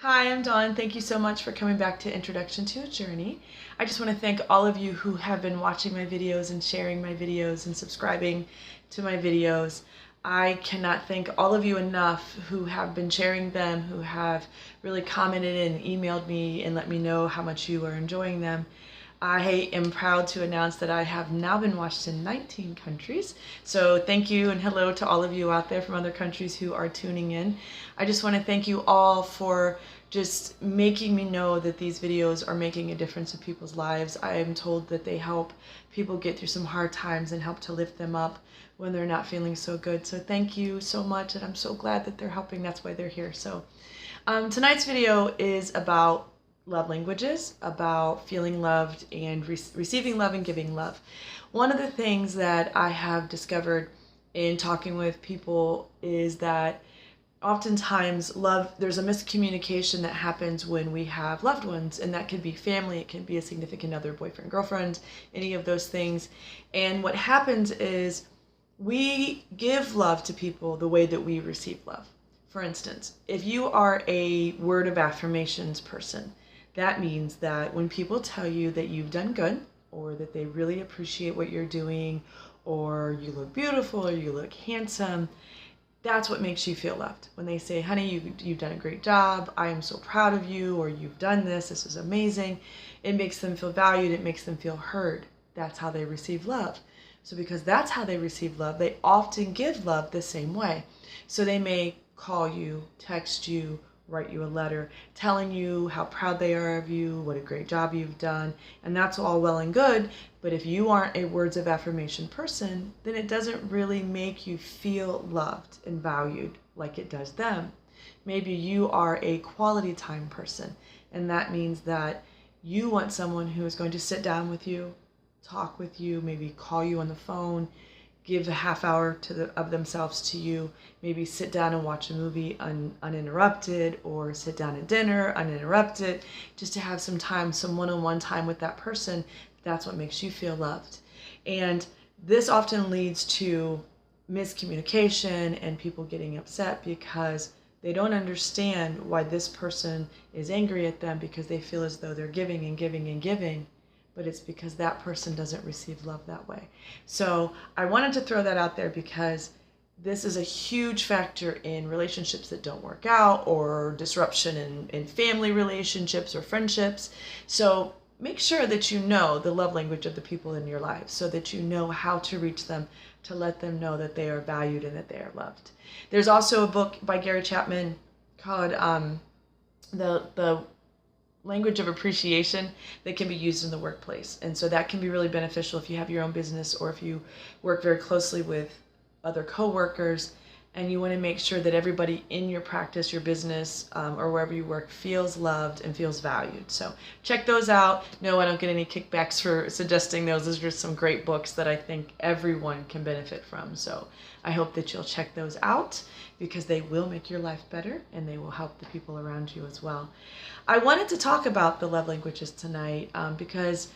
Hi, I'm Dawn. Thank you so much for coming back to Introduction to a Journey. I just want to thank all of you who have been watching my videos and sharing my videos and subscribing to my videos. I cannot thank all of you enough who have been sharing them, who have really commented and emailed me and let me know how much you are enjoying them. I am proud to announce that I have now been watched in 19 countries. So thank you and hello to all of you out there from other countries who are tuning in. I just want to thank you all for just making me know that these videos are making a difference in people's lives. I am told that they help people get through some hard times and help to lift them up when they're not feeling so good. So thank you so much, and I'm so glad that they're helping. That's why they're here. So tonight's video is about love languages, about feeling loved and receiving love and giving love. One of the things that I have discovered in talking with people is that oftentimes there's a miscommunication that happens when we have loved ones, and that could be family, it can be a significant other, boyfriend, girlfriend, any of those things. And what happens is we give love to people the way that we receive love. For instance, if you are a word of affirmations person, that means that when people tell you that you've done good, or that they really appreciate what you're doing, or you look beautiful, or you look handsome, that's what makes you feel loved. When they say, honey, you've done a great job, I am so proud of you, or you've done this is amazing, it makes them feel valued, it makes them feel heard. That's how they receive love. So because that's how they receive love, they often give love the same way. So they may call you, text you, write you a letter telling you how proud they are of you, what a great job you've done, and that's all well and good. But if you aren't a words of affirmation person, then it doesn't really make you feel loved and valued like it does them. Maybe you are a quality time person, and that means that you want someone who is going to sit down with you, talk with you, maybe call you on the phone, give a half hour of themselves to you, maybe sit down and watch a movie uninterrupted, or sit down at dinner uninterrupted, just to have some time, some one-on-one time with that person. That's what makes you feel loved. And this often leads to miscommunication and people getting upset because they don't understand why this person is angry at them, because they feel as though they're giving and giving and giving, but it's because that person doesn't receive love that way. So I wanted to throw that out there because this is a huge factor in relationships that don't work out, or disruption in family relationships or friendships. So make sure that you know the love language of the people in your life, so that you know how to reach them, to let them know that they are valued and that they are loved. There's also a book by Gary Chapman called the language of appreciation that can be used in the workplace. And so that can be really beneficial if you have your own business, or if you work very closely with other coworkers and you want to make sure that everybody in your practice, your business, or wherever you work feels loved and feels valued. So check those out. No, I don't get any kickbacks for suggesting those. Those are just some great books that I think everyone can benefit from. So I hope that you'll check those out, because they will make your life better and they will help the people around you as well. I wanted to talk about the love languages tonight because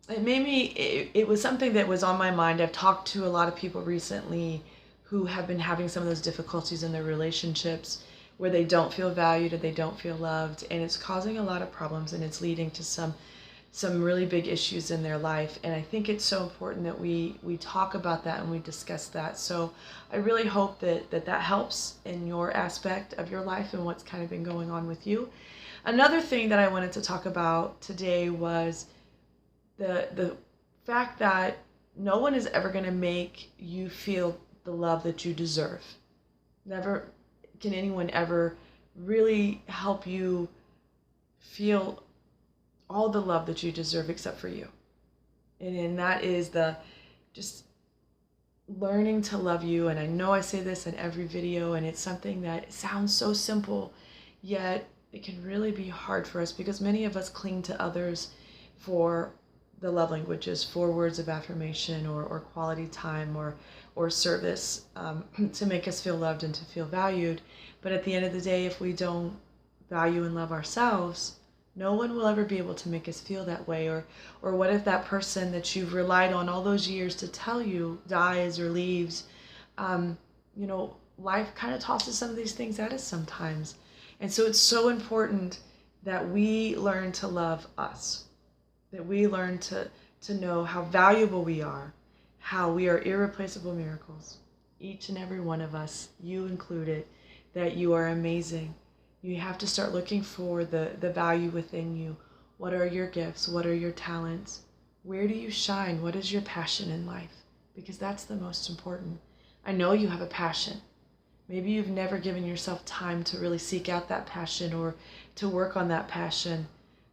it was something that was on my mind. I've talked to a lot of people recently who have been having some of those difficulties in their relationships, where they don't feel valued and they don't feel loved, and it's causing a lot of problems, and it's leading to some really big issues in their life. And I think it's so important that we talk about that and we discuss that. So I really hope that helps in your aspect of your life and what's kind of been going on with you. Another thing that I wanted to talk about today was the fact that no one is ever going to make you feel the love that you deserve. Never can anyone ever really help you feel all the love that you deserve except for you. And that is just learning to love you. And I know I say this in every video, and it's something that sounds so simple, yet it can really be hard for us, because many of us cling to others for the love languages, for words of affirmation, or quality time, or service, to make us feel loved and to feel valued. But at the end of the day, if we don't value and love ourselves, no one will ever be able to make us feel that way. Or what if that person that you've relied on all those years to tell you dies or leaves? Life kind of tosses some of these things at us sometimes. And so it's so important that we learn to love us, that we learn to know how valuable we are, how we are irreplaceable miracles. Each and every one of us, you included, that you are amazing. You have to start looking for the value within you. What are your gifts? What are your talents? Where do you shine? What is your passion in life? Because that's the most important. I know you have a passion. Maybe you've never given yourself time to really seek out that passion or to work on that passion,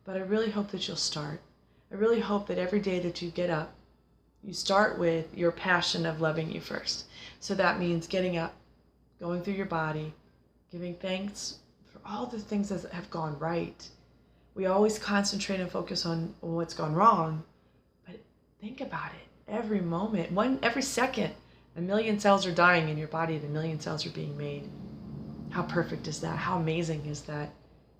but I really hope that you'll start. I really hope that every day that you get up, you start with your passion of loving you first. So that means getting up, going through your body, giving thanks for all the things that have gone right. We always concentrate and focus on what's gone wrong, but think about it. Every moment, every second, 1,000,000 cells are dying in your body and 1,000,000 cells are being made. How perfect is that? How amazing is that?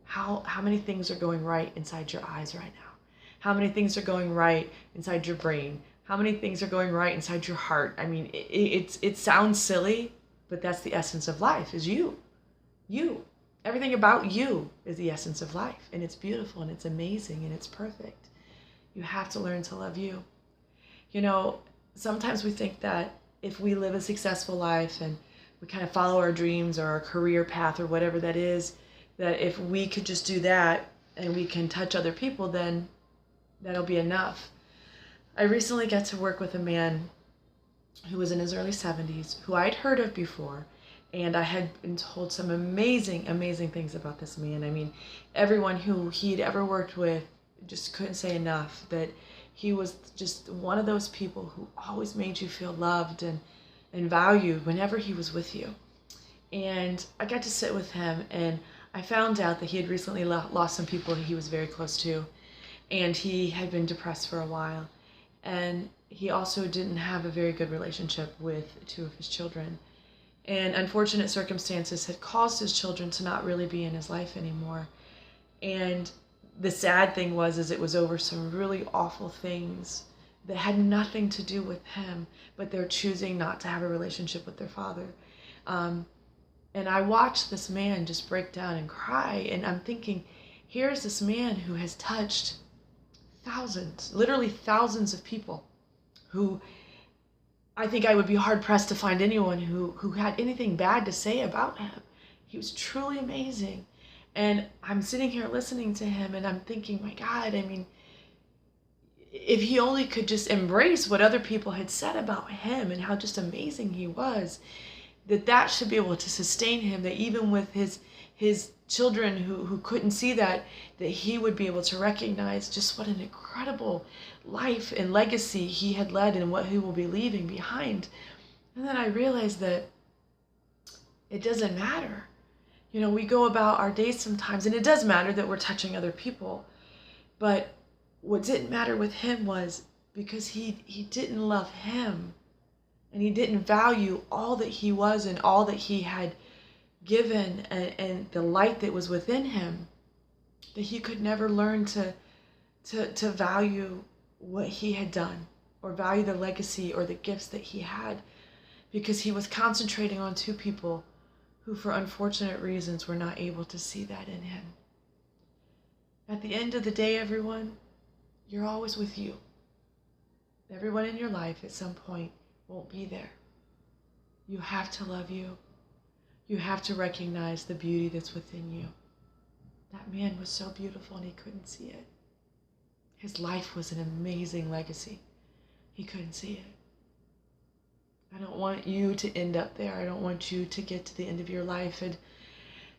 How many things are going right inside your eyes right now? How many things are going right inside your brain? How many things are going right inside your heart? I mean, it sounds silly, but that's the essence of life, is you. You. Everything about you is the essence of life, and it's beautiful, and it's amazing, and it's perfect. You have to learn to love you. You know, sometimes we think that if we live a successful life and we kind of follow our dreams or our career path or whatever that is, that if we could just do that and we can touch other people, then that'll be enough. I recently got to work with a man who was in his early 70s, who I'd heard of before, and I had been told some amazing, amazing things about this man. I mean, everyone who he'd ever worked with just couldn't say enough that he was just one of those people who always made you feel loved and valued whenever he was with you. And I got to sit with him, and I found out that he had recently lost some people he was very close to, and he had been depressed for a while. And he also didn't have a very good relationship with 2 of his children. And unfortunate circumstances had caused his children to not really be in his life anymore. And the sad thing was it was over some really awful things that had nothing to do with him, but they're choosing not to have a relationship with their father. And I watched this man just break down and cry, and I'm thinking, here's this man who has touched thousands, literally thousands of people, who I think I would be hard-pressed to find anyone who had anything bad to say about him. He was truly amazing. And I'm sitting here listening to him, and I'm thinking, my God, I mean, if he only could just embrace what other people had said about him and how just amazing he was, that should be able to sustain him, that even with his children who couldn't see that he would be able to recognize just what an incredible life and legacy he had led and what he will be leaving behind. And then I realized that it doesn't matter. You know, we go about our days sometimes, and it does matter that we're touching other people, but what didn't matter with him was because he didn't love him, and he didn't value all that he was and all that he had given and the light that was within him, that he could never learn to value what he had done or value the legacy or the gifts that he had, because he was concentrating on 2 people who, for unfortunate reasons, were not able to see that in him. At the end of the day, everyone, you're always with you. Everyone in your life at some point won't be there. You have to love you. You have to recognize the beauty that's within you. That man was so beautiful and he couldn't see it. His life was an amazing legacy. He couldn't see it. I don't want you to end up there. I don't want you to get to the end of your life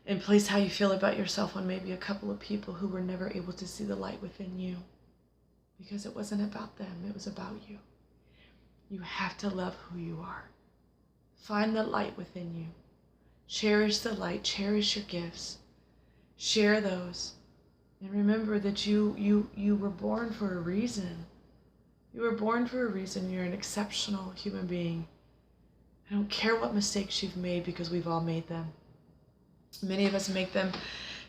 and place how you feel about yourself on maybe a couple of people who were never able to see the light within you. Because it wasn't about them, it was about you. You have to love who you are. Find the light within you. Cherish the light, cherish your gifts. Share those. And remember that you were born for a reason. You were born for a reason. You're an exceptional human being. I don't care what mistakes you've made, because we've all made them. Many of us make them.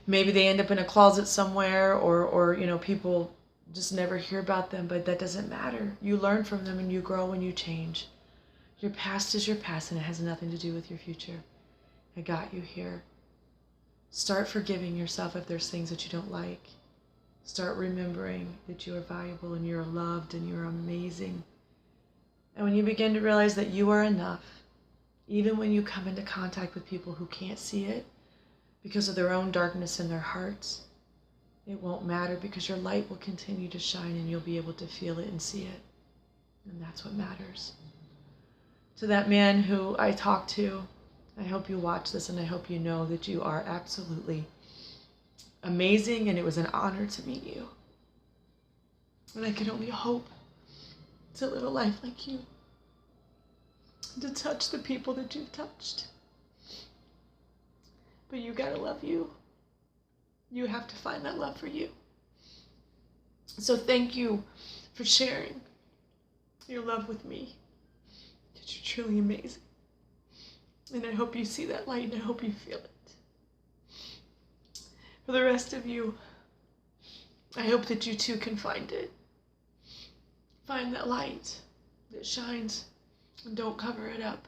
Maybe they end up in a closet somewhere, or you know, people just never hear about them, but that doesn't matter. You learn from them and you grow and you change. Your past is your past, and it has nothing to do with your future. I got you here. Start forgiving yourself if there's things that you don't like. Start remembering that you are valuable and you're loved and you're amazing. And when you begin to realize that you are enough, even when you come into contact with people who can't see it because of their own darkness in their hearts, it won't matter because your light will continue to shine and you'll be able to feel it and see it. And that's what matters. To that man who I talked to, I hope you watch this and I hope you know that you are absolutely amazing and it was an honor to meet you. And I can only hope to live a life like you, to touch the people that you've touched. But you gotta love you. You have to find that love for you. So thank you for sharing your love with me. You're truly amazing. And I hope you see that light and I hope you feel it. For the rest of you, I hope that you too can find it. Find that light that shines and don't cover it up.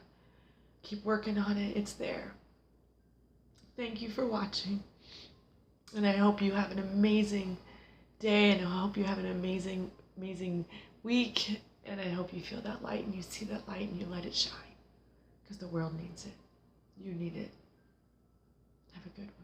Keep working on it. It's there. Thank you for watching. And I hope you have an amazing day and I hope you have an amazing, amazing week. And I hope you feel that light and you see that light and you let it shine because the world needs it. You need it. Have a good one.